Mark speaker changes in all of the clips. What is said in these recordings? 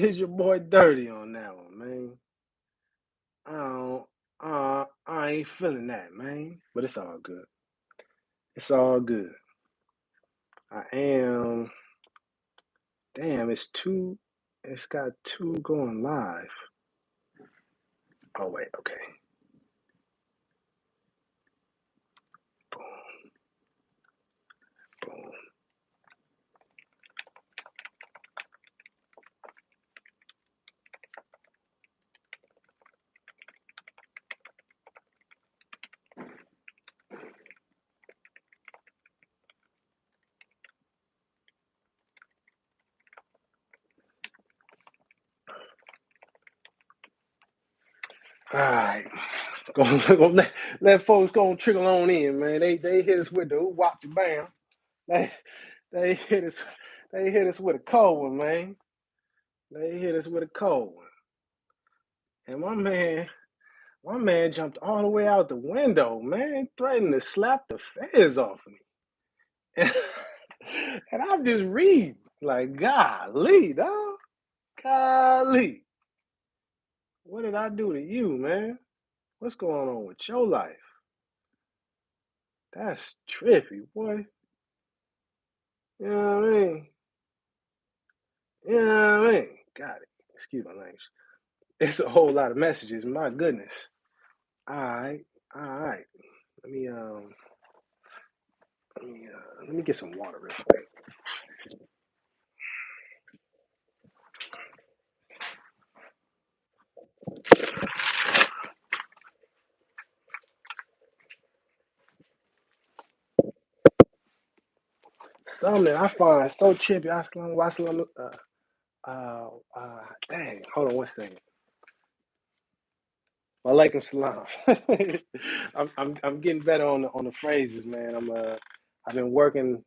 Speaker 1: It's your boy Dirty on that one, man. I don't, I ain't feeling that, man. But it's all good. It's all good. I am. Damn, it's two. It's got two going live. Oh wait, okay. Boom, boom. All right. Go let folks go and trickle on in, man. They hit us with the wop bam. They they hit us they hit us with a cold one, man. They hit us with a cold one. And my man jumped all the way out the window, man, threatening to slap the feds off me. And I'm just reading, like, golly, dog. Golly. What did I do to you, man? What's going on with your life? That's trippy, boy. You know what I mean? You know what I mean? Got it. Excuse my language. It's a whole lot of messages. My goodness. All right. All right. Let me let me get some water real quick. Something that I find so trippy. Dang, hold on one second. Walaikum salam. I'm getting better on the phrases, man. I've been working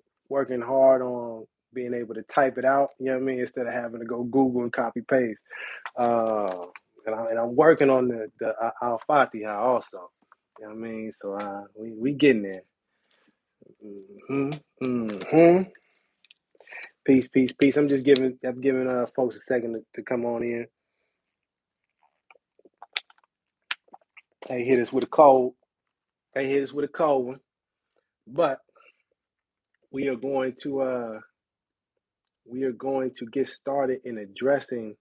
Speaker 1: hard on being able to type it out. You know what I mean, instead of having to go Google and copy paste. Uh, and I'm working on the Al Fatiha also. You know what I mean? So we getting there. Hmm. Hmm. Peace, peace, peace. I'm giving folks a second to come on in. They hit us with a cold. They hit us with a cold one. But we are going to uh we are going to get started in addressing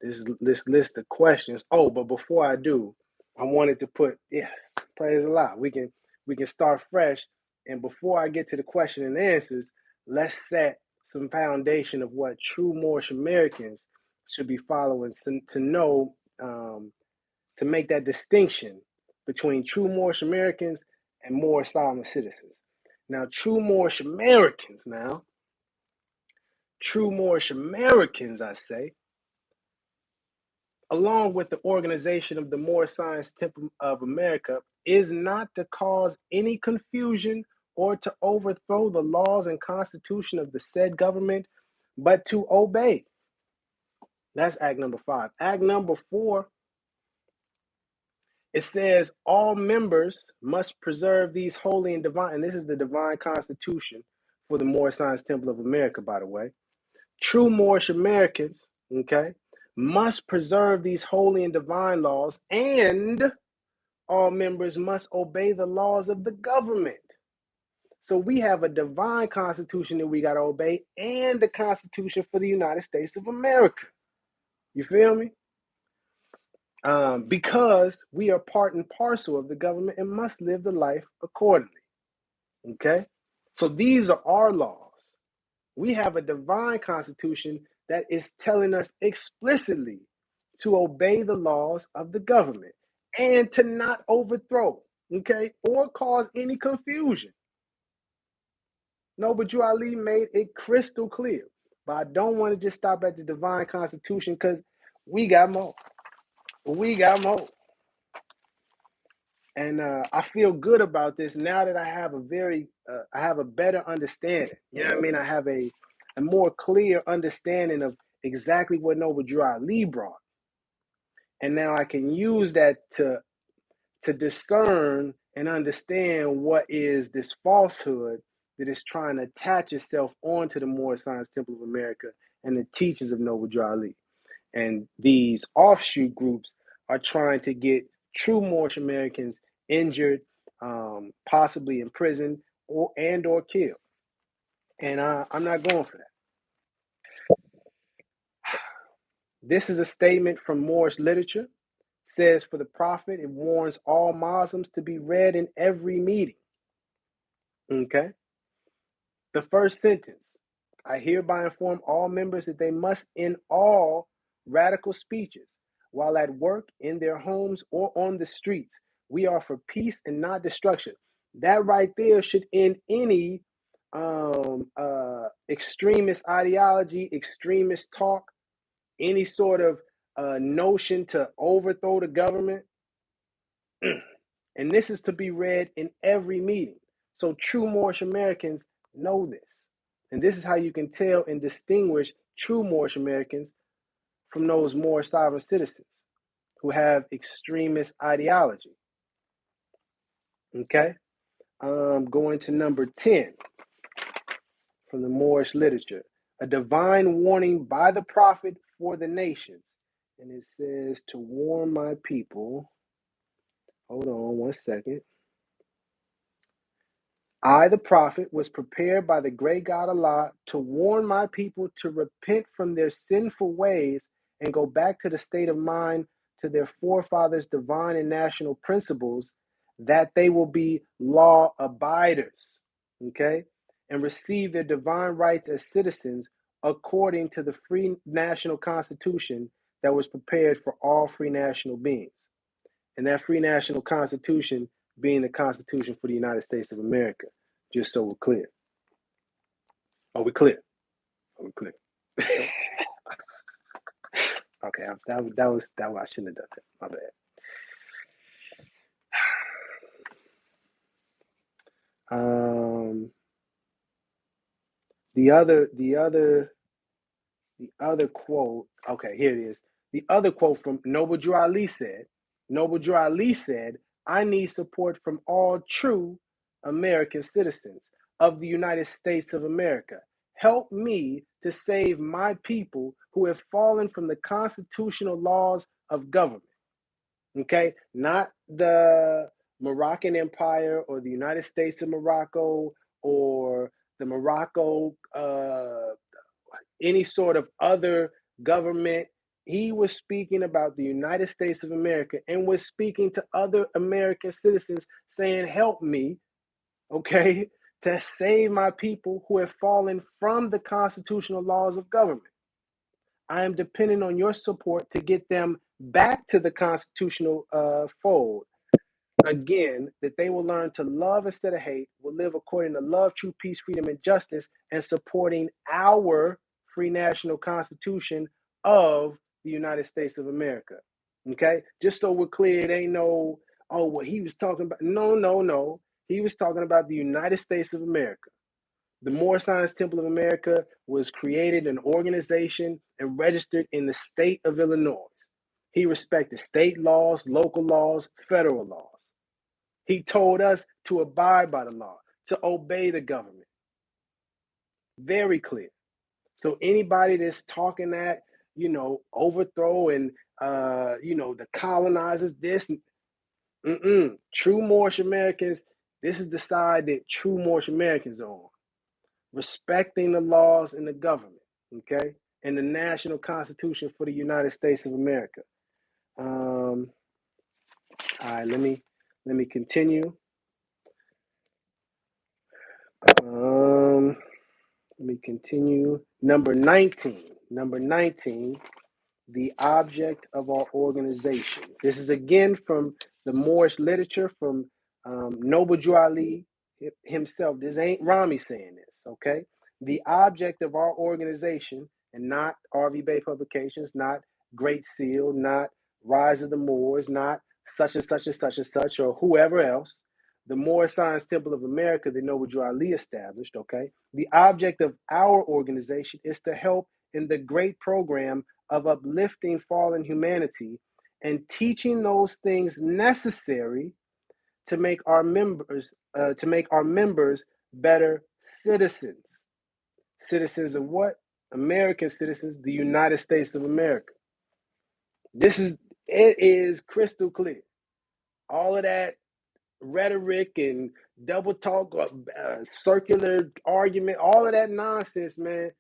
Speaker 1: this list of questions. Oh, but before I do, I wanted to put, yes, praise Allah. We can start fresh. And before I get to the question and answers, let's set some foundation of what true Moorish Americans should be following to know, to make that distinction between true Moorish Americans and Moorish sovereign citizens. Now, true Moorish Americans, I say, along with the organization of the Moorish Science Temple of America, is not to cause any confusion or to overthrow the laws and constitution of the said government, but to obey. That's act number 5. Act number 4, it says all members must preserve these holy and divine, and this is the divine constitution for the Moorish Science Temple of America, by the way. True Moorish Americans, okay, must preserve these holy and divine laws, and all members must obey the laws of the government. So we have a divine constitution that we got to obey, and the Constitution for the United States of America. You feel me? Because we are part and parcel of the government and must live the life accordingly. Okay? So these are our laws. We have a divine constitution that is telling us explicitly to obey the laws of the government and to not overthrow, okay, or cause any confusion. Noble Drew Ali made it crystal clear. But I don't want to just stop at the divine constitution because we got more. We got more. And I feel good about this now that I have a better understanding. You know what I mean? I have a more clear understanding of exactly what Noble Drew Ali brought. And now I can use that to discern and understand what is this falsehood that is trying to attach itself onto the Moorish Science Temple of America and the teachings of Noble Drew Ali. And these offshoot groups are trying to get true Moorish Americans injured, possibly imprisoned or killed. And I'm not going for that. This is a statement from Moorish literature. It says, for the Prophet, it warns all Muslims to be read in every meeting. Okay? The first sentence, I hereby inform all members that they must end all radical speeches while at work, in their homes, or on the streets. We are for peace and not destruction. That right there should end any extremist ideology, extremist talk, any sort of notion to overthrow the government. And this is to be read in every meeting. So true Moorish Americans know this. And this is how you can tell and distinguish true Moorish Americans from those Moorish sovereign citizens who have extremist ideology. Okay? Going to number 10 from the Moorish literature. A divine warning by the prophet for the nations. And it says, to warn my people. Hold on one second. I, the prophet, was prepared by the great God Allah to warn my people to repent from their sinful ways and go back to the state of mind to their forefathers' divine and national principles, that they will be law abiders, okay, and receive their divine rights as citizens according to the free national constitution that was prepared for all free national beings. And that free national constitution being the Constitution for the United States of America, just so we're clear. Are we clear? Are we clear? Okay, that was I shouldn't have done that. My bad. The other quote. Okay, here it is. The other quote from Noble Drew Ali said, I need support from all true American citizens of the United States of America. Help me to save my people who have fallen from the constitutional laws of government. Okay, not the Moroccan Empire or the United States of Morocco or the Morocco, any sort of other government. He was speaking about the United States of America and was speaking to other American citizens saying, help me, okay, to save my people who have fallen from the constitutional laws of government. I am depending on your support to get them back to the constitutional fold. Again, that they will learn to love instead of hate, will live according to love, true peace, freedom, and justice, and supporting our free national constitution of the United States of America. Okay? Just so we're clear, it ain't no, oh, what he was talking about. No. He was talking about the United States of America. The Moorish Science Temple of America was created, an organization, and registered in the state of Illinois. He respected state laws, local laws, federal laws. He told us to abide by the law, to obey the government. Very clear. So anybody that's talking that, overthrow and, the colonizers, this, true Moorish Americans, this is the side that true Moorish Americans are on. Respecting the laws and the government, okay, and the national constitution for the United States of America. All right, let me continue. Let me continue. Number 19, the object of our organization. This is again from the Moorish literature from Noble Drew Ali himself. This ain't Rami saying this, okay? The object of our organization, and not RV Bey Publications, not Great Seal, not Rise of the Moors, not such and such and such and such, or whoever else. The Moorish Science Temple of America that Noble Drew Ali established, okay? The object of our organization is to help in the great program of uplifting fallen humanity and teaching those things necessary to make our members better citizens. Citizens of what? American citizens, the United States of America. It is crystal clear. All of that rhetoric and double talk, circular argument, all of that nonsense, man,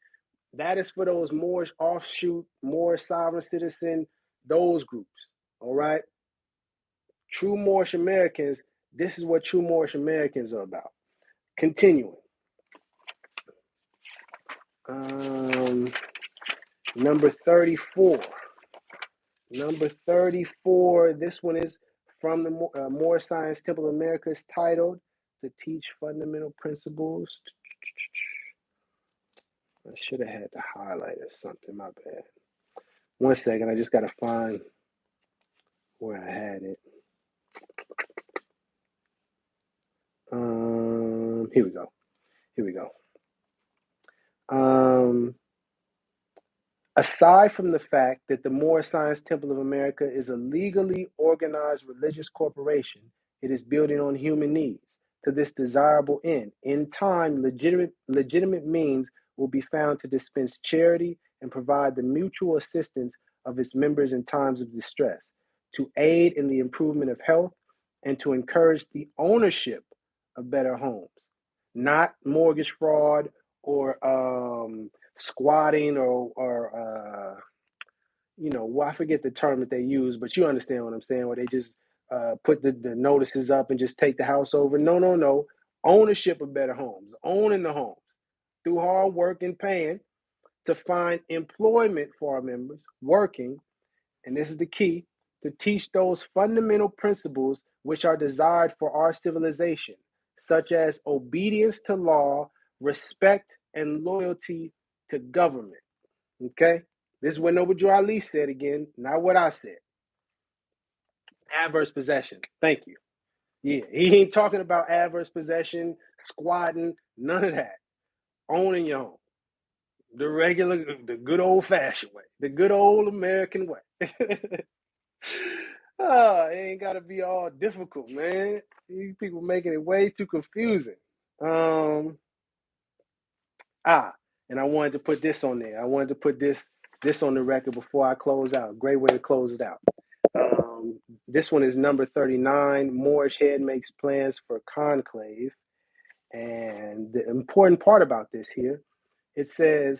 Speaker 1: that is for those Moorish offshoot, Moorish sovereign citizen, those groups. All right. True Moorish Americans, this is what true Moorish Americans are about. Continuing. Number 34. Number 34. This one is from the Moorish Science Temple of America. It's titled To Teach Fundamental Principles. I should have had the highlight or something. My bad. 1 second. I just got to find where I had it. Here we go. Aside from the fact that the Moorish Science Temple of America is a legally organized religious corporation, it is building on human needs. To this desirable end, in time, legitimate means will be found to dispense charity and provide the mutual assistance of its members in times of distress, to aid in the improvement of health, and to encourage the ownership of better homes, not mortgage fraud or squatting or I forget the term that they use, but you understand what I'm saying, where they just put the notices up and just take the house over. No. Ownership of better homes, owning the homes through hard work and paying to find employment for our members, working, and this is the key, to teach those fundamental principles which are desired for our civilization, such as obedience to law, respect, and loyalty to government. Okay? This is what Noble Drew Ali said again, not what I said. Adverse possession. Thank you. Yeah, he ain't talking about adverse possession, squatting, none of that. Owning your home. The good old fashioned way, the good old American way. It ain't got to be all difficult, man. These people making it way too confusing. And I wanted to put this on there. I wanted to put this on the record before I close out. Great way to close it out. This one is number 39. Moorish head makes plans for conclave. And the important part about this here, it says,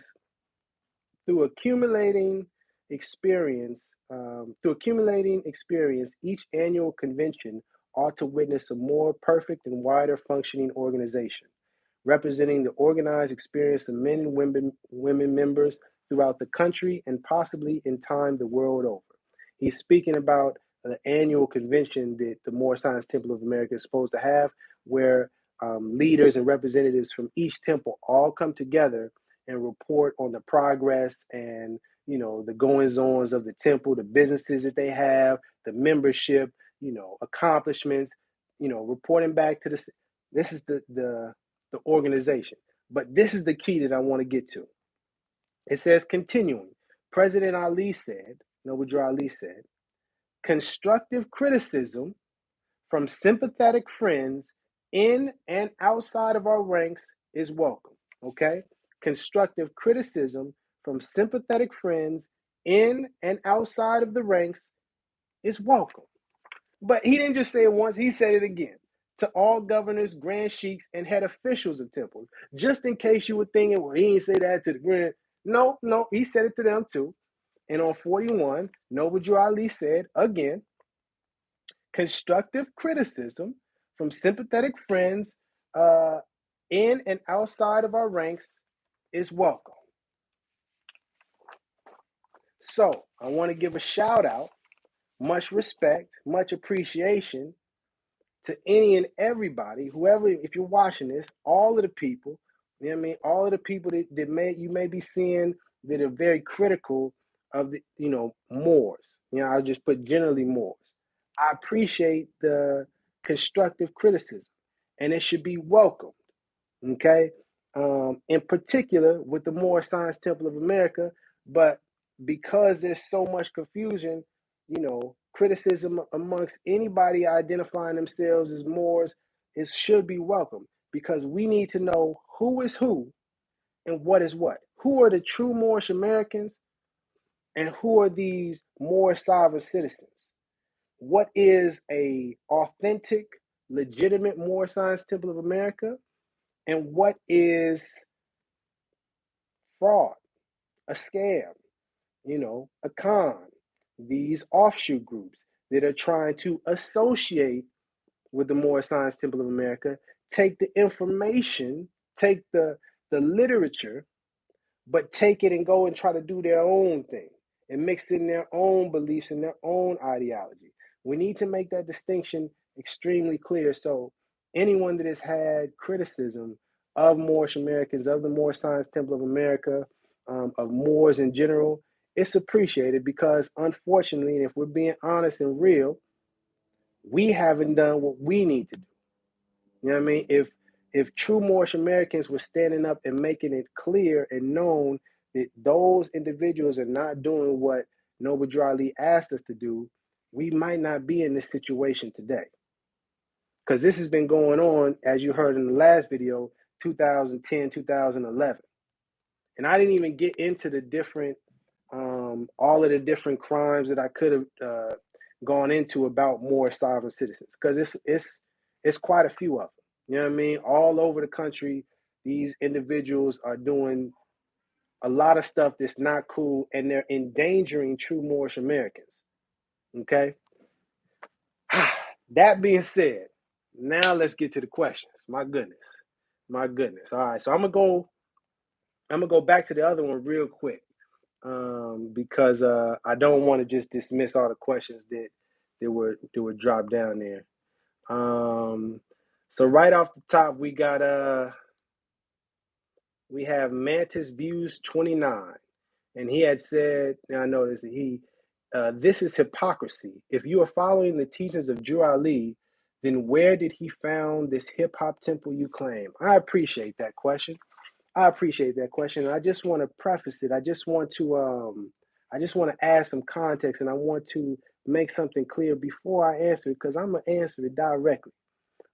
Speaker 1: through accumulating experience, each annual convention ought to witness a more perfect and wider functioning organization, representing the organized experience of men and women members throughout the country and possibly in time the world over. He's speaking about the annual convention that the Moorish Science Temple of America is supposed to have, where leaders and representatives from each temple all come together and report on the progress and the goings-ons of the temple, the businesses that they have, the membership, accomplishments, reporting back to this is the organization. But this is the key that I want to get to. It says, continuing, President Ali said, Noble Drew Ali said, constructive criticism from sympathetic friends in and outside of our ranks is welcome. Okay? Constructive criticism from sympathetic friends in and outside of the ranks is welcome. But he didn't just say it once, he said it again. To all governors, grand sheiks, and head officials of temples. Just in case you were thinking, well, he didn't say that to the grand. No, he said it to them too. And on 41, Noble Drew Ali said, again, constructive criticism from sympathetic friends in and outside of our ranks is welcome. So I want to give a shout out, much respect, much appreciation to any and everybody, whoever, if you're watching this, all of the people, all of the people that you may be seeing that are very critical of the, Moors. I'll just put generally Moors. I appreciate the constructive criticism, and it should be welcomed. Okay, in particular with the Moorish Science Temple of America, but because there's so much confusion, criticism amongst anybody identifying themselves as Moors should be welcome, because we need to know who is who and what is what. Who are the true Moorish Americans? And who are these Moorish sovereign citizens? What is a authentic, legitimate Moorish Science Temple of America? And what is fraud, a scam, a con? These offshoot groups that are trying to associate with the Moorish Science Temple of America, take the information, take the literature, but take it and go and try to do their own thing and mix in their own beliefs and their own ideology. We need to make that distinction extremely clear. So anyone that has had criticism of Moorish Americans, of the Moorish Science Temple of America, of Moors in general, it's appreciated because unfortunately, and if we're being honest and real, we haven't done what we need to do. You know what I mean? If true Moorish Americans were standing up and making it clear and known that those individuals are not doing what Noble Drew Ali asked us to do, we might not be in this situation today. Because this has been going on, as you heard in the last video, 2010, 2011. And I didn't even get into the different, all of the different crimes that I could have gone into about Moorish sovereign citizens, because it's quite a few of them. You know what I mean? All over the country, these individuals are doing a lot of stuff that's not cool, and they're endangering true Moorish Americans. Okay? That being said, now let's get to the questions. My goodness. My goodness. All right, so I'm gonna go back to the other one real quick. Because I don't want to just dismiss all the questions that were dropped down there. So right off the top, we have Mantis Views 29, and he had said, now I noticed that this is hypocrisy. If you are following the teachings of Drew Ali, then where did he found this hip hop temple you claim? I appreciate that question. I just want to preface it. I just want to add some context, and I want to make something clear before I answer it, because I'm gonna answer it directly.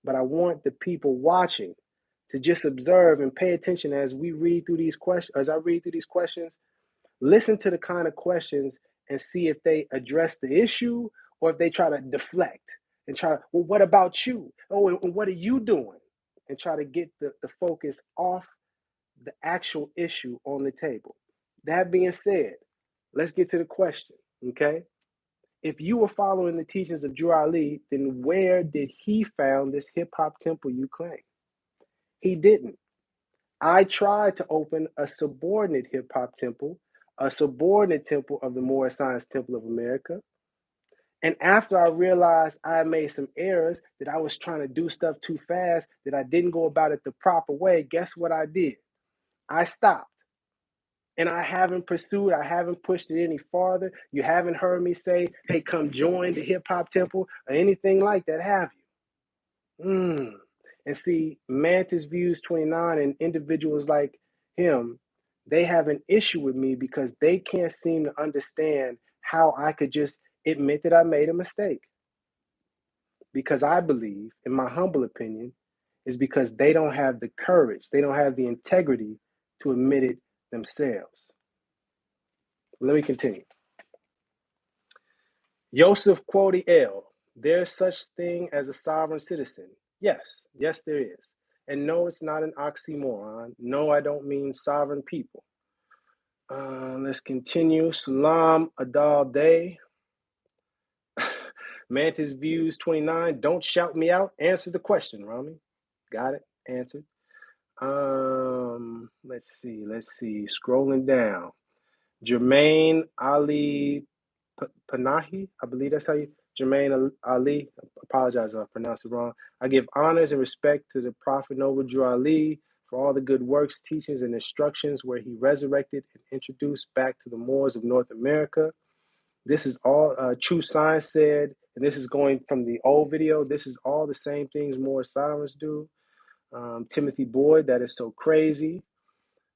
Speaker 1: But I want the people watching to just observe and pay attention as we read through these questions. As I read through these questions, listen to the kind of questions and see if they address the issue or if they try to deflect and try. Well, what about you? Oh, and what are you doing? And try to get the focus off the actual issue on the table. That being said, let's get to the question, okay? If you were following the teachings of Drew Ali, then where did he found this hip hop temple you claim? He didn't. I tried to open a subordinate hip hop temple, a subordinate temple of the Moorish Science Temple of America. And after I realized I made some errors, that I was trying to do stuff too fast, that I didn't go about it the proper way, guess what I did? I stopped. And I haven't pushed it any farther. You haven't heard me say, hey, come join the hip hop temple or anything like that, have you? And see, Mantis Views 29 and individuals like him, they have an issue with me because they can't seem to understand how I could just admit that I made a mistake. Because I believe, in my humble opinion, is because they don't have the courage, they don't have the integrity to admit it themselves. Let me continue. Yosef Quody L. There's such thing as a sovereign citizen. Yes, there is. And no, it's not an oxymoron. No, I don't mean sovereign people. Let's continue. Salam Adal Day. Mantis Views 29. Don't shout me out. Answer the question, Rami. Got it. Answered. Let's see. Scrolling down. Jermaine Ali Panahi, I believe that's how you, Jermaine Ali, apologize if I pronounced it wrong. I give honors and respect to the Prophet Noble Drew Ali for all the good works, teachings, and instructions where he resurrected and introduced back to the Moors of North America. This is all True Science said, and this is going from the old video. This is all the same things Moorish sovereigns do. Timothy Boyd, that is so crazy.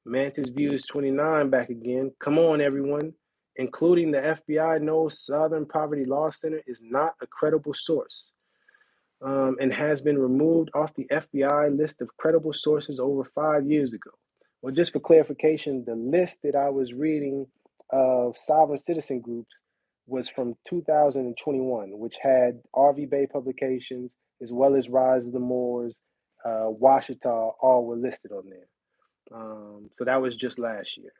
Speaker 1: Mantis Views 29 back again. Come on, everyone. Including the FBI knows Southern Poverty Law Center is not a credible source and has been removed off the FBI list of credible sources over 5 years ago. Well, just for clarification, the list that I was reading of sovereign citizen groups was from 2021, which had RV Bey Publications as well as Rise of the Moors, Washita, all were listed on there. So that was just last year.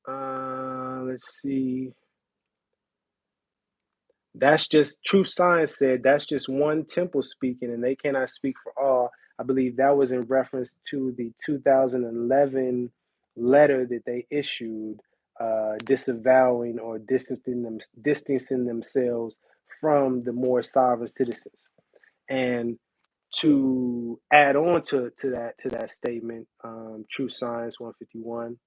Speaker 1: Let's see. That's just Truth Science said that's just one temple speaking, and they cannot speak for all. I believe that was in reference to the 2011 letter that they issued, disavowing or distancing themselves from the more sovereign citizens. And to add on to that statement, Truth Science 151.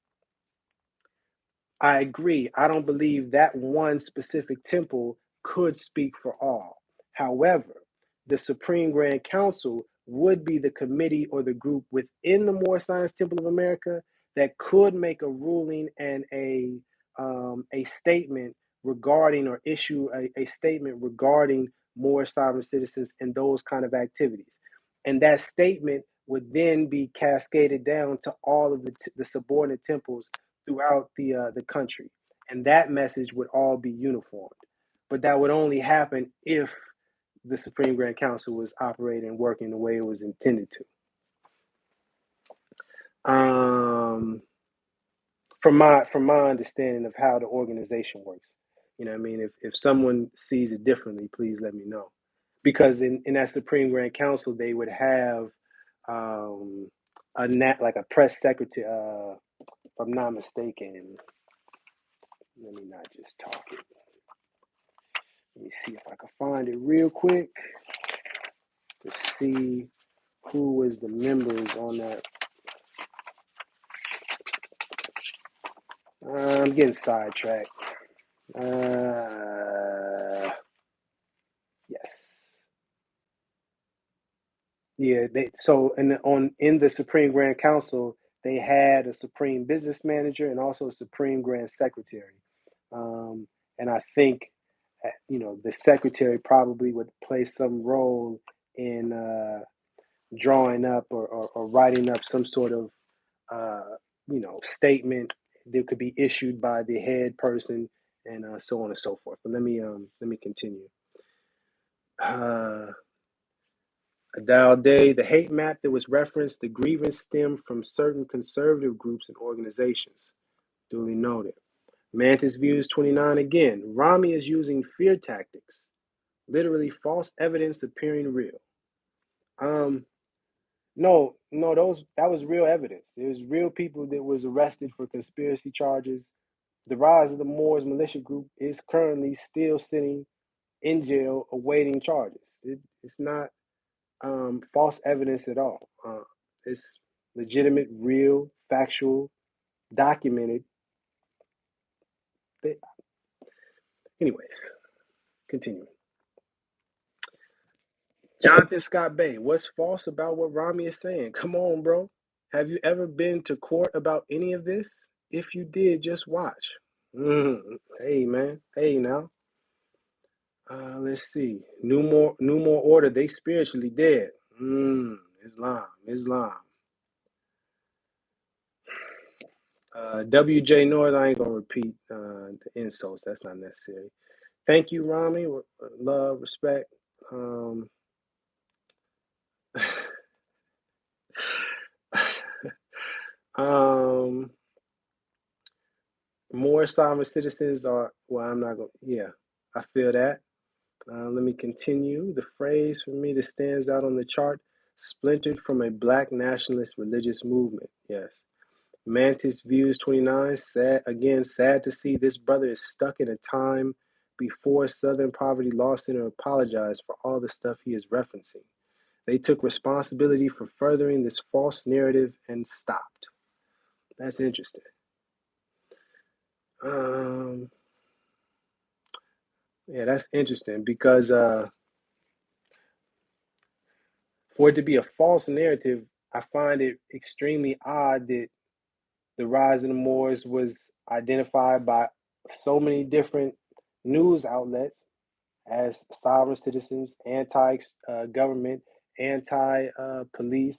Speaker 1: I agree. I don't believe that one specific temple could speak for all. However, the Supreme Grand Council would be the committee or the group within the Moorish Science Temple of America that could make a ruling and a statement regarding or issue a statement regarding Moorish sovereign citizens and those kind of activities. And that statement would then be cascaded down to all of the subordinate temples throughout the country, and that message would all be uniformed. But that would only happen if the Supreme Grand Council was operating and working the way it was intended to. From my understanding of how the organization works, you know what I mean. If someone sees it differently, please let me know. Because in that Supreme Grand Council, they would have like a press secretary. If I'm not mistaken, let me not just talk it. Let me see if I can find it real quick to see who was the members on that. I'm getting sidetracked. Yes. Yeah, in the Supreme Grand Council, they had a Supreme Business Manager and also a Supreme Grand Secretary. And I think the secretary probably would play some role in drawing up or writing up some sort of statement that could be issued by the head person and so on and so forth. But let me continue. Adal Day, the hate map that was referenced, the grievance stemmed from certain conservative groups and organizations. Duly noted. Mantis Views 29 again. Rami is using fear tactics, literally false evidence appearing real. No, that was real evidence. There was real people that was arrested for conspiracy charges. The Rise of the Moors militia group is currently still sitting in jail awaiting charges. It's not false evidence at all. It's legitimate, real, factual, documented. Anyways, continuing. Jonathan Scott Bey, what's false about what Rami is saying? Come on, bro. Have you ever been to court about any of this? If you did, just watch. Hey, man. Hey, now. Let's see. New more order. They spiritually dead. Islam. WJ North. I ain't gonna repeat the insults. That's not necessary. Thank you, Rami. Love, respect. More sovereign citizens are. Well, I'm not gonna. Yeah, I feel that. Let me continue. The phrase for me that stands out on the chart: splintered from a black nationalist religious movement. Yes. Mantis Views 29. Sad to see this brother is stuck in a time before Southern Poverty Law Center apologized for all the stuff he is referencing. They took responsibility for furthering this false narrative and stopped. That's interesting. Yeah, that's interesting because for it to be a false narrative, I find it extremely odd that the rise of the Moors was identified by so many different news outlets as sovereign citizens, anti-government, anti-police.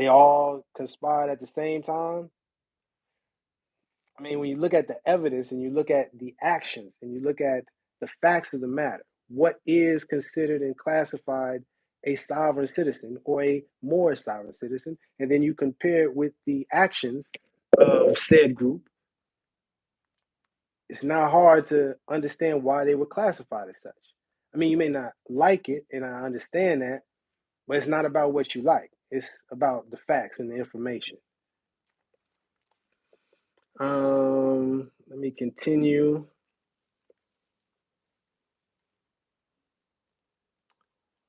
Speaker 1: They all conspired at the same time. I mean, when you look at the evidence and you look at the actions and you look at the facts of the matter, what is considered and classified a sovereign citizen or a Moorish sovereign citizen, and then you compare it with the actions of said group, it's not hard to understand why they were classified as such. I mean, you may not like it, and I understand that, but it's not about what you like. It's about the facts and the information. Let me continue.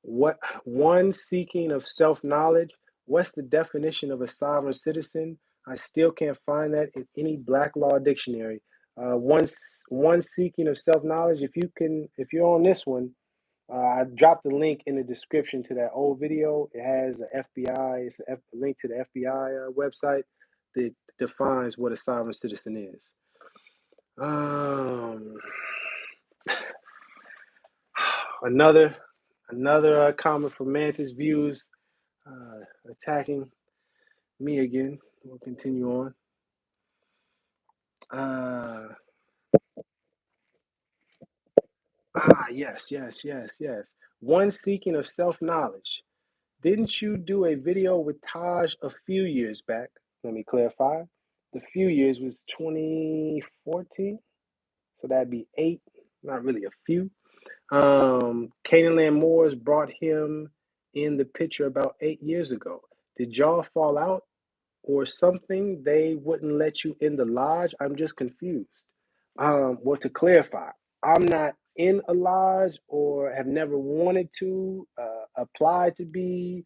Speaker 1: What one seeking of self-knowledge? What's the definition of a sovereign citizen? I still can't find that in any Black Law dictionary. One seeking of self-knowledge. If you're on this one, I dropped the link in the description to that old video. It has the FBI. It's a link to the FBI website that defines what a sovereign citizen is. Another comment from Mantis views attacking me again. We'll continue on. Yes. One seeking of self-knowledge. Didn't you do a video with Taj a few years back? Let me clarify. The few years was 2014, so that'd be 8. Not really a few. Canaan Moores brought him in the picture about 8 years ago. Did y'all fall out or something? They wouldn't let you in the lodge? I'm just confused. Well, to clarify, I'm not in a lodge or have never wanted to apply to be,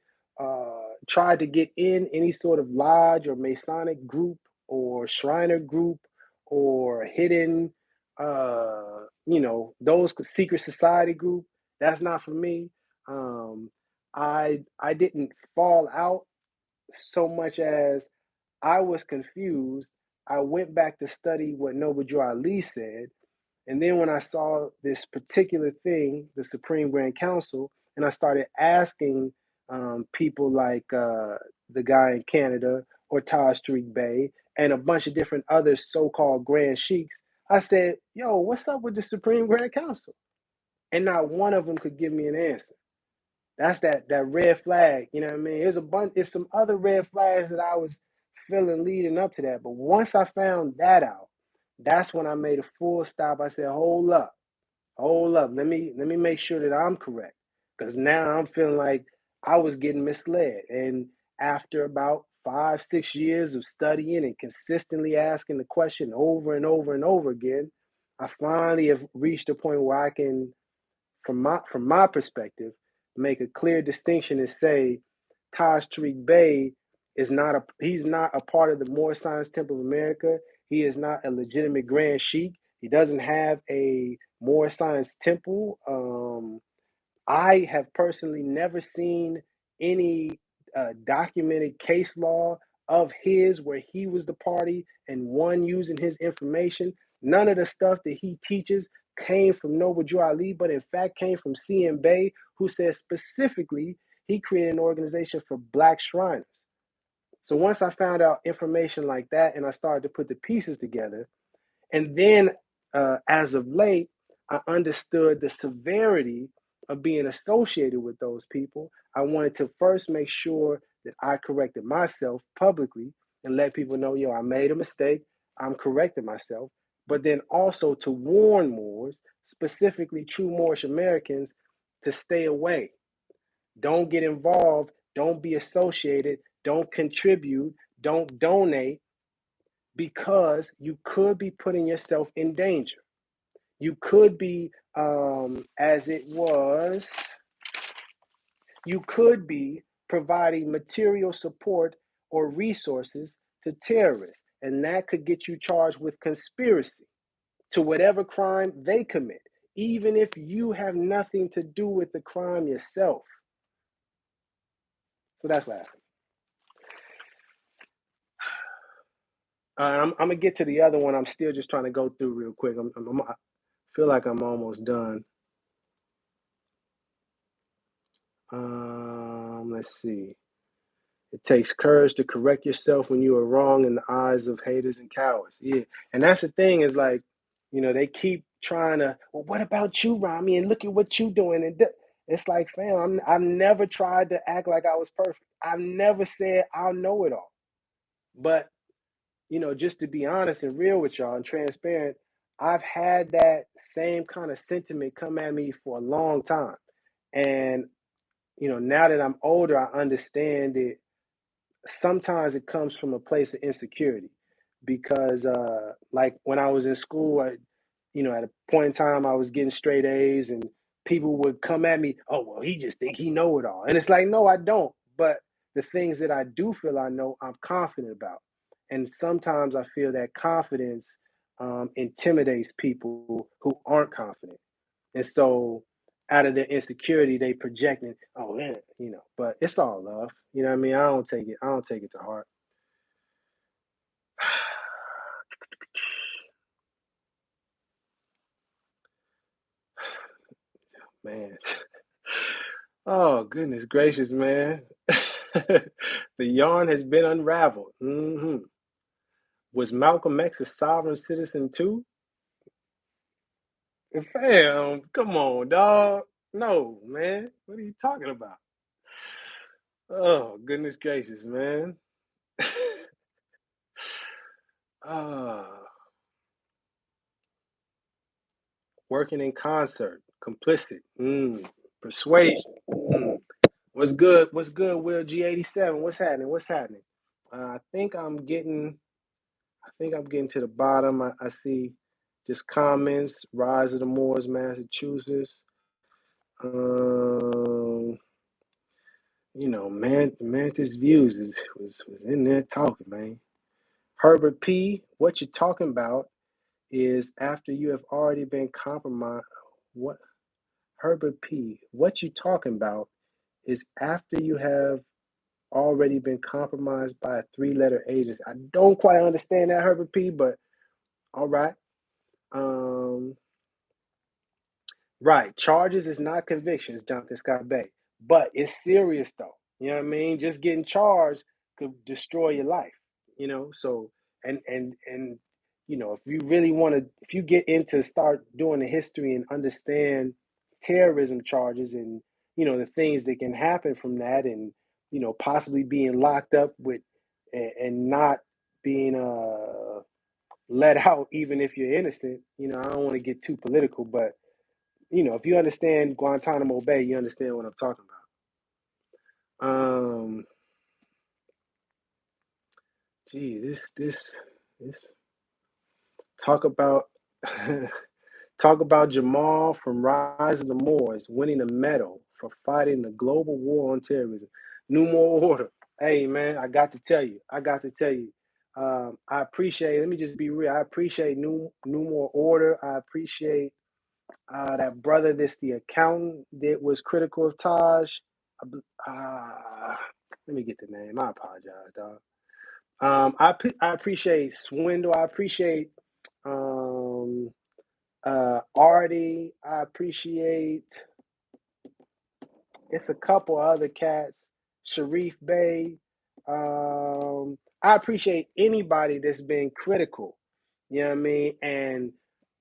Speaker 1: tried to get in any sort of lodge or Masonic group or Shriner group or hidden, those secret society group. That's not for me. I didn't fall out so much as I was confused. I went back to study what Noble Drew Ali said. And then when I saw this particular thing, the Supreme Grand Council, and I started asking people like the guy in Canada or Taj Tariq Bey and a bunch of different other so-called Grand Sheiks, I said, yo, what's up with the Supreme Grand Council? And not one of them could give me an answer. That's that red flag. You know what I mean? There's some other red flags that I was feeling leading up to that. But once I found that out, that's when I made a full stop. I said, hold up. Let me make sure that I'm correct. Because now I'm feeling like I was getting misled. And after about 5-6 years of studying and consistently asking the question over and over and over again, I finally have reached a point where I can, from my perspective, make a clear distinction and say Taj Tariq Bey he's not a part of the Moorish Science Temple of America. He is not a legitimate Grand Sheik. He doesn't have a Moorish Science Temple. I have personally never seen any documented case law of his where he was the party and one using his information. None of the stuff that he teaches came from Noble Drew Ali, but in fact came from C.M. Bey, who said specifically he created an organization for Black Shriners. So once I found out information like that and I started to put the pieces together, and then as of late, I understood the severity of being associated with those people. I wanted to first make sure that I corrected myself publicly and let people know, yo, I made a mistake. I'm correcting myself. But then also to warn Moors, specifically true Moorish Americans, to stay away. Don't get involved. Don't be associated. Don't contribute. Don't donate, because you could be putting yourself in danger. You could be, you could be providing material support or resources to terrorists, and that could get you charged with conspiracy to whatever crime they commit, even if you have nothing to do with the crime yourself. So that's what happened. I'm gonna get to the other one. I'm still just trying to go through real quick. I feel like I'm almost done. Let's see. It takes courage to correct yourself when you are wrong in the eyes of haters and cowards. Yeah. And that's the thing is like, they keep trying to, well, what about you, Rami? And look at what you doing. And it's like, fam, I've never tried to act like I was perfect. I've never said I'll know it all. But, just to be honest and real with y'all and transparent, I've had that same kind of sentiment come at me for a long time. And, now that I'm older, I understand it. Sometimes it comes from a place of insecurity because like when I was in school, at a point in time I was getting straight A's and people would come at me, oh well, he just think he know it all. And it's like, no, I don't. But the things that I do feel I know, I'm confident about. And sometimes I feel that confidence intimidates people who aren't confident. And so out of their insecurity, they projecting, oh man, but it's all love. You know what I mean? I don't take it to heart. Man. Oh, goodness gracious, man. The yarn has been unraveled. Was Malcolm X a sovereign citizen too? Fam, come on, dog. No, man. What are you talking about? Oh, goodness gracious, man. Ah, working in concert, complicit, persuasion. What's good? What's good, Will G87? What's happening? What's happening? I think I'm getting. I think I'm getting to the bottom. I see just comments. Rise of the Moors, Massachusetts. Um, Mantis Views was in there talking, man. Herbert P. What you're talking about is after you have already been compromised. What Herbert P. What you talking about is after you have already been compromised by a three-letter agency. I don't quite understand that, Herbert P. But all right. Um, right. Charges is not convictions, Jonathan Scott Bay. But it's serious though. You know what I mean? Just getting charged could destroy your life. So and if you really want to, if you get into start doing the history and understand terrorism charges and the things that can happen from that, and possibly being locked up with and not being let out even if you're innocent. I don't want to get too political, but if you understand Guantanamo Bay, you understand what I'm talking about. Gee, this talk about talk about Jamal from Rise of the Moors winning a medal for fighting the global war on terrorism. New More Order. Hey man, I got to tell you. I appreciate. Let me just be real. I appreciate New More Order. I appreciate that brother. This the accountant that was critical of Taj. Let me get the name. I apologize, dog. I appreciate Swindle. I appreciate um, Artie. I appreciate. It's a couple other cats. Sharif Bey. I appreciate anybody that's been critical. You know what I mean? And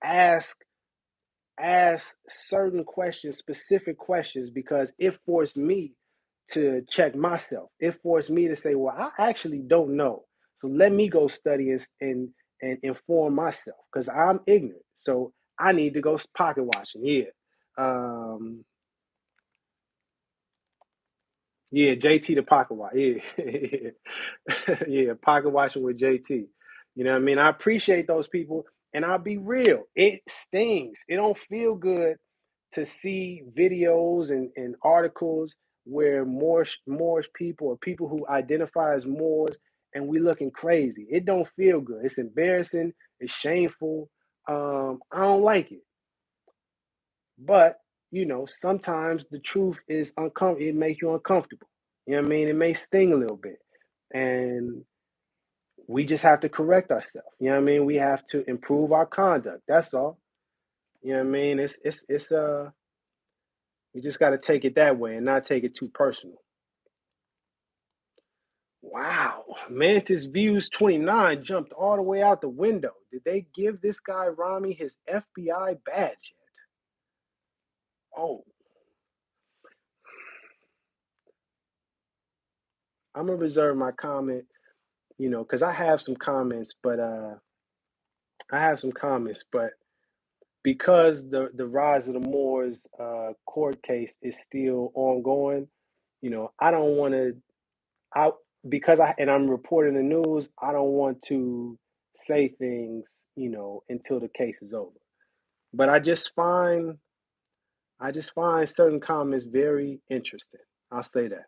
Speaker 1: ask certain questions, specific questions, because it forced me to check myself. It forced me to say, well, I actually don't know. So let me go study and inform myself because I'm ignorant. So I need to go pocket watching. Yeah. Um, yeah, JT the pocket watch. Yeah. Yeah, pocket watching with JT. You know what I mean? I appreciate those people. And I'll be real, it stings. It don't feel good to see videos and articles where Moorish people or people who identify as Moors and we looking crazy. It don't feel good. It's embarrassing. It's shameful. I don't like it. But sometimes the truth is uncomfortable. It makes you uncomfortable. You know what I mean? It may sting a little bit, and we just have to correct ourselves. You know what I mean? We have to improve our conduct. That's all. You know what I mean? It's you just got to take it that way and not take it too personal. Wow. Mantis Views 29 jumped all the way out the window. Did they give this guy Rami his FBI badge yet? Oh, I'm gonna reserve my comment, because I have some comments, but because the Rise of the Moors court case is still ongoing, I don't want to. I because I'm reporting the news. I don't want to say things, until the case is over. But I just find certain comments very interesting. I'll say that.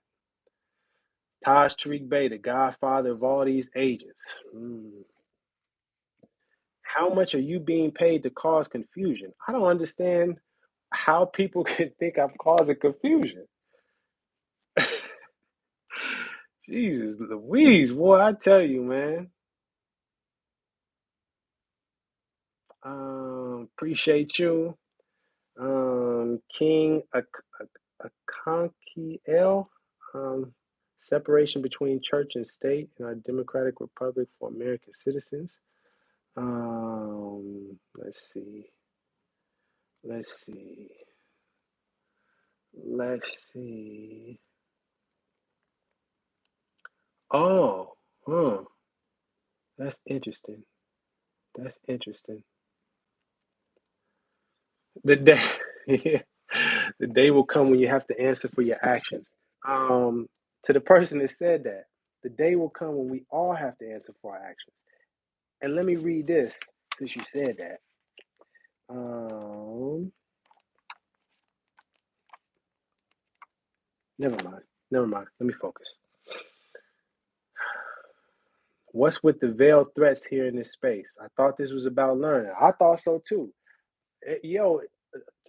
Speaker 1: Taj Tariq Bey, the godfather of all these agents. How much are you being paid to cause confusion? I don't understand how people can think I'm causing confusion. Jesus Louise, boy, I tell you, man. Appreciate you. King Akonkiel, separation between church and state in our democratic republic for American citizens. Let's see. Let's see. Let's see. Oh, huh. That's interesting. That's interesting. The day, yeah, the day will come when you have to answer for your actions. Um, to the person that said that, the day will come when we all have to answer for our actions. And let me read this since you said that. Um, never mind. Never mind. Let me focus. What's with the veiled threats here in this space? I thought this was about learning. I thought so too. Yo,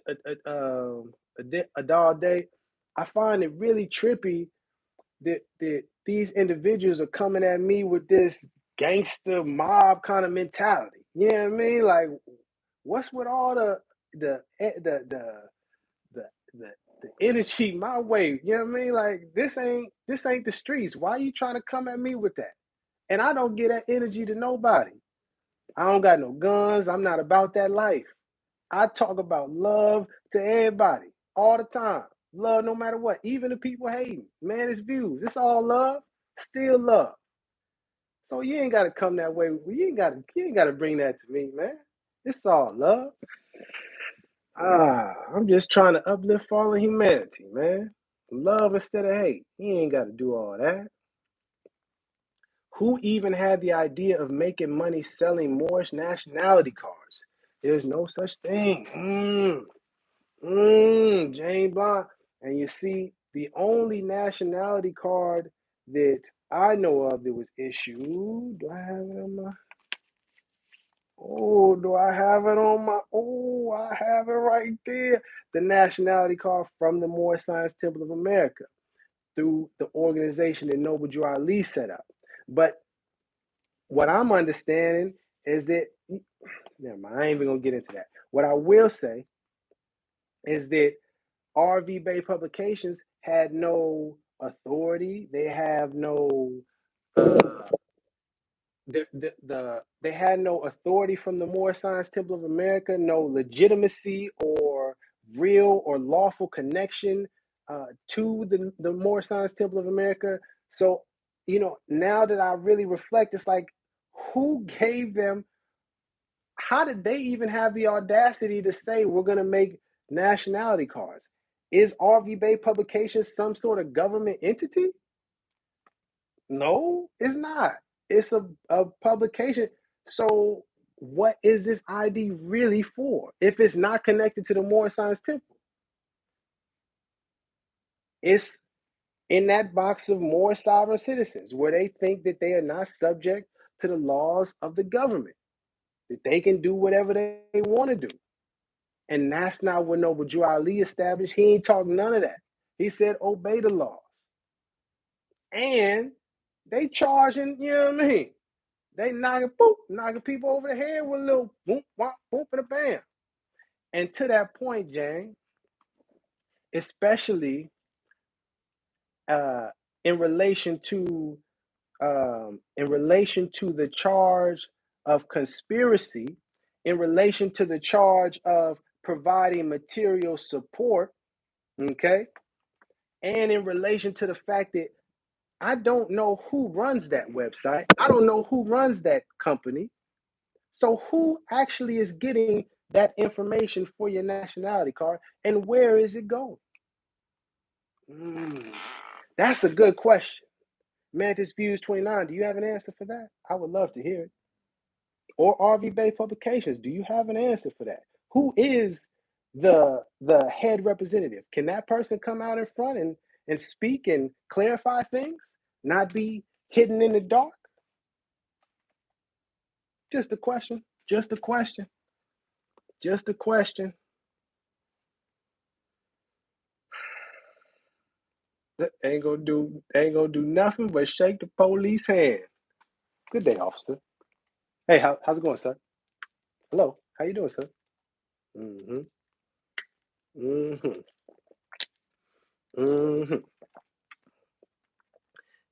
Speaker 1: a dog day. I find it really trippy that these individuals are coming at me with this gangster mob kind of mentality. You know what I mean? Like, what's with all the the, the energy my way? You know what I mean? Like, this ain't the streets. Why are you trying to come at me with that? And I don't get that energy to nobody. I don't got no guns. I'm not about that life. I talk about love to everybody all the time. Love no matter what. Even the people hating. Man, it's views. It's all love. Still love. So you ain't gotta come that way. You ain't gotta bring that to me, man. It's all love. I'm just trying to uplift all of humanity, man. Love instead of hate. You ain't gotta do all that. Who even had the idea of making money selling Moorish nationality cards? There's no such thing. Jane Bond. And you see, the only nationality card that I know of that was issued. Do I have it on my? Oh, do I have it on my? Oh, I have it right there. The nationality card from the Moorish Science Temple of America through the organization that Noble Drew Ali set up. But what I'm understanding is that, never mind, I ain't even gonna get into that. What I will say is that RV Bey Publications had no authority. They have no uh, they had no authority from the Moorish Science Temple of America, no legitimacy or real or lawful connection to the Moorish Science Temple of America. So, now that I really reflect, it's like, who gave them? How did they even have the audacity to say we're going to make nationality cards? Is RV Bay Publications some sort of government entity? No, it's not. It's a publication. So, what is this ID really for if it's not connected to the Moorish Science Temple? It's in that box of more sovereign citizens where they think that they are not subject to the laws of the government, that they can do whatever they want to do. And that's not what Noble Drew Ali established. He ain't talking none of that. He said obey the laws. And they charging, you know what I mean? They knocking people over the head with a little boom, whop, boom, and a bam. And to that point, Jane, especially uh, in relation to in relation to the charge of conspiracy, in relation to the charge of providing material support, okay, and in relation to the fact that I don't know who runs that website, I don't know who runs that company. So who actually is getting that information for your nationality card, and where is it going? That's a good question. Mantis Views 29, do you have an answer for that? I would love to hear it. Or RV Bey Publications, do you have an answer for that? Who is the head representative? Can that person come out in front and speak and clarify things, not be hidden in the dark? Just a question. Just a question. Just a question. That ain't gonna do nothing but shake the police hand. Good day, officer. Hey, how's it going, sir? Hello, how you doing, sir? Mm-hmm. Mm-hmm. Mm-hmm.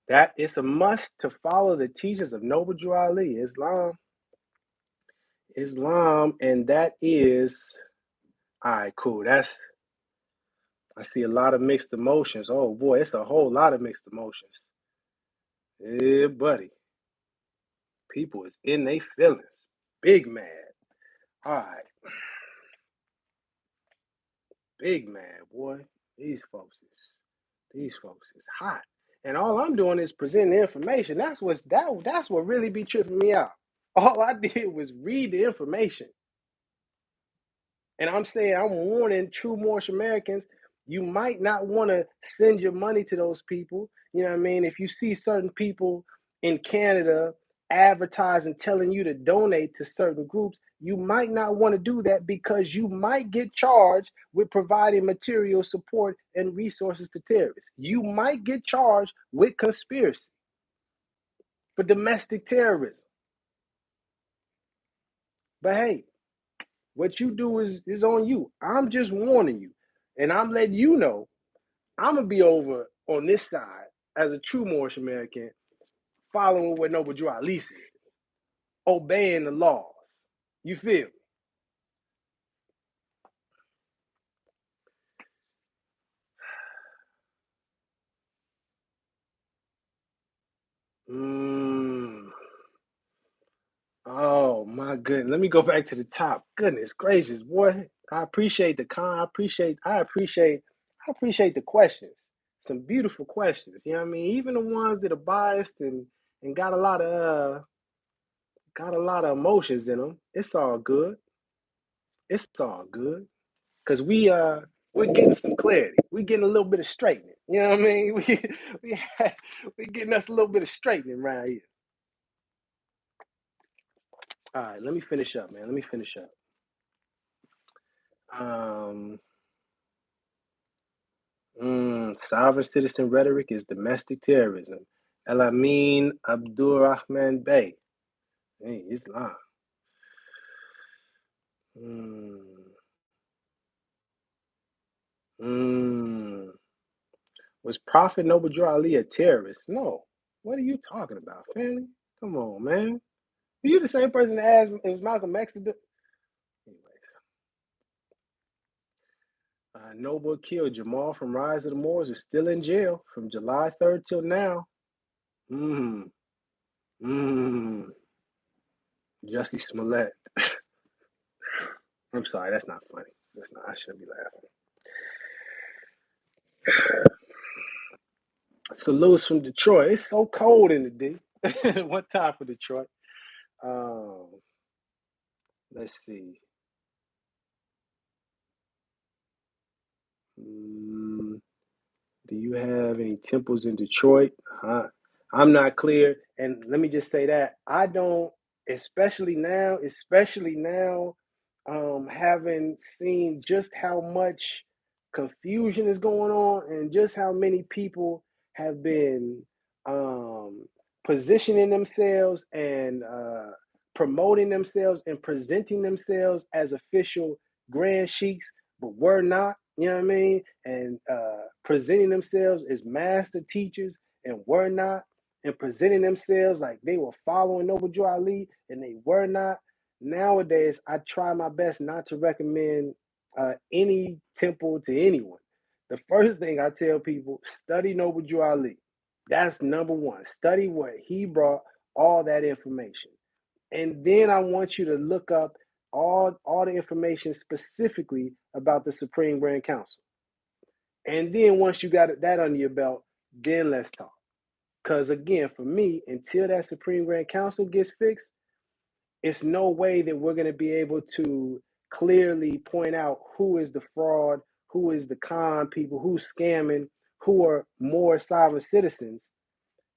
Speaker 1: That it's a must to follow the teachings of Noble Drew Ali, Islam, and that is all right. Cool. I see a lot of mixed emotions. Oh boy, it's a whole lot of mixed emotions. Yeah, buddy. People is in their feelings. Big mad. All right. Big mad, boy. These folks is hot. And all I'm doing is presenting the information. That's what really be tripping me out. All I did was read the information. And I'm saying, I'm warning true Moorish Americans, you might not want to send your money to those people. You know what I mean? If you see certain people in Canada advertising, telling you to donate to certain groups, you might not want to do that because you might get charged with providing material support and resources to terrorists. You might get charged with conspiracy for domestic terrorism. But hey, what you do is on you. I'm just warning you. And I'm letting you know I'm going to be over on this side as a true Moorish American, following what Noble Drew Ali said, obeying the laws. You feel me? Oh my goodness. Let me go back to the top. Goodness gracious, boy. I appreciate the I appreciate the questions. Some beautiful questions. You know what I mean? Even the ones that are biased and got a lot of emotions in them. It's all good. It's all good. Cause we're getting some clarity. We're getting a little bit of straightening. You know what I mean? We we're getting us a little bit of straightening right here. All right, let me finish up, man. Let me finish up. Um, Sovereign citizen rhetoric is domestic terrorism. Elamin Abdurrahman Bey. Hey, Islam. Mm, mm. Was Prophet Noble Drew Ali a terrorist? No. What are you talking about, family? Come on, man. Are you the same person that asked if Malcolm X did? Anyways, Noble killed Jamal from Rise of the Moors is still in jail from July 3rd till now. Mmm. Mmm. Jussie Smollett. I'm sorry, that's not funny. That's not. I shouldn't be laughing. Salutes from Detroit. It's so cold in the D. What time for Detroit? Um, let's see. Mm, do you have any temples in Detroit? I'm not clear. And let me just say that I don't, especially now, having seen just how much confusion is going on and just how many people have been um, positioning themselves and promoting themselves and presenting themselves as official grand sheiks, but we're not, you know what I mean? And presenting themselves as master teachers, and we're not. and presenting themselves like they were following Noble Drew Ali and they were not. Nowadays, I try my best not to recommend any temple to anyone. The first thing I tell people, study Noble Drew Ali. That's number one. Study what he brought, all that information. And then I want you to look up all the information specifically about the Supreme Grand Council. And then once you got that under your belt, then let's talk. Because again, for me, until that Supreme Grand Council gets fixed, it's no way that we're going to be able to clearly point out who is the fraud, who is the con people, who's scamming, who are more sovereign citizens,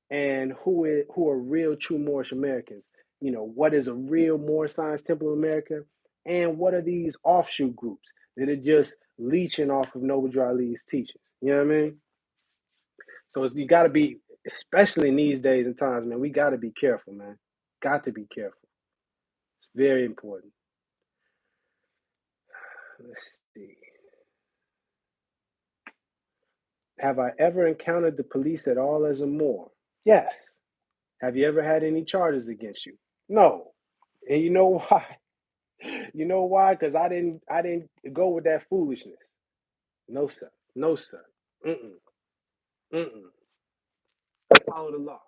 Speaker 1: and who are real true Moorish Americans. You know, what is a real Moorish Science Temple of America, and what are these offshoot groups that are just leeching off of Noble Drew Ali's teachings? You know what I mean? So you got to be, especially in these days and times, man, we got to be careful, man. Got to be careful. It's very important. Let's see. Have I ever encountered the police at all as a Moor? Yes. Have you ever had any charges against you? No. And you know why? You know why? Because I didn't go with that foolishness. No, sir. No, sir. Mm-mm. Mm-mm. Follow the law.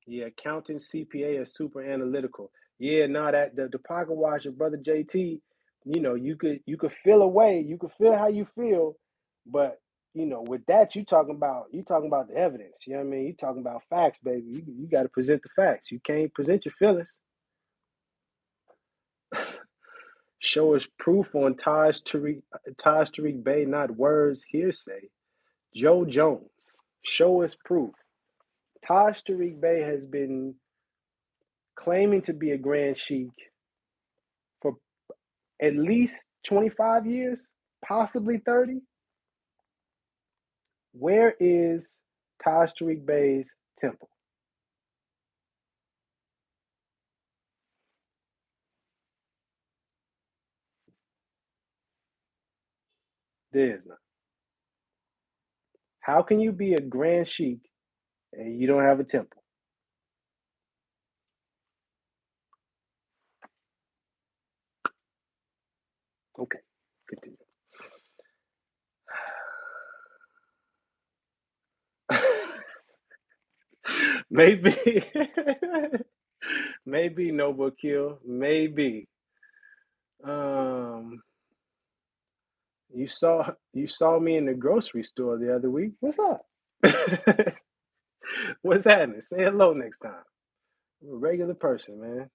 Speaker 1: Yeah, accounting, CPA are super analytical. Yeah, no, that the pocket watcher, brother JT, you know, you could feel a way, you could feel how you feel, but you know, with that you talking about the evidence. You know what I mean? You talking about facts, baby. You got to present the facts. You can't present your feelings. Show us proof on Tariq Bey, not words hearsay. Joe Jones, show us proof. Tariq Bey has been claiming to be a Grand Sheik for at least 25 years, possibly 30. Where is Tariq Bey's temple? There is none. How can you be a Grand Sheik and you don't have a temple? Okay, continue. Maybe, maybe Noble Kill, maybe. Um, you saw me in the grocery store the other week. What's up? What's happening? Say hello next time. I'm a regular person, man.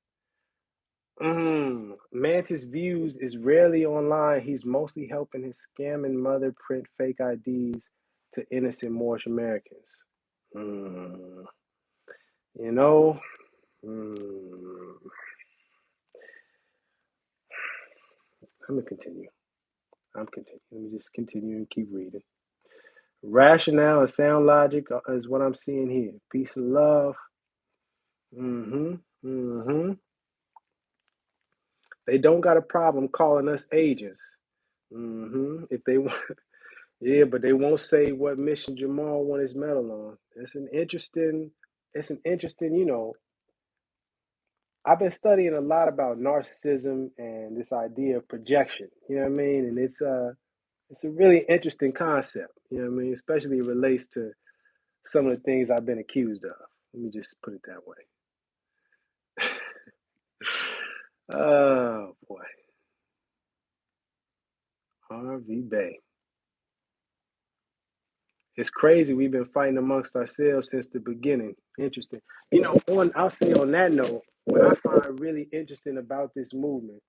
Speaker 1: Mantis Views is rarely online. He's mostly helping his scamming mother print fake IDs to innocent Moorish Americans. Mm, you know, mm, I'm gonna continue. I'm continuing. Let me just continue and keep reading. Rationale and sound logic is what I'm seeing here. Peace and love. Mm-hmm. Mm-hmm. They don't got a problem calling us agents. Mm-hmm. If they want, yeah, but they won't say what mission Jamal won his medal on. It's an interesting, I've been studying a lot about narcissism and this idea of projection. You know what I mean? And it's a really interesting concept. You know what I mean? Especially it relates to some of the things I've been accused of. Let me just put it that way. Oh boy. RV Bay. It's crazy. We've been fighting amongst ourselves since the beginning. Interesting. I'll say on that note, what I find really interesting about this movement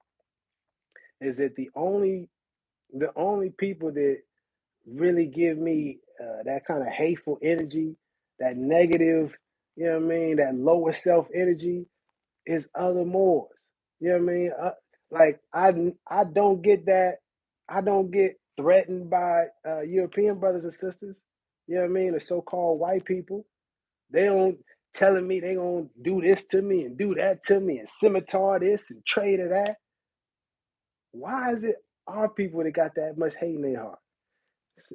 Speaker 1: is that the only people that really give me that kind of hateful energy, that negative, you know what I mean, that lower self energy is other Moors. You know what I mean? Like I don't get that. I don't get threatened by European brothers and sisters. You know what I mean? The so-called white people. They don't telling me they gonna do this to me and do that to me and scimitar this and trade of that. Why is it our people that got that much hate in their heart? It's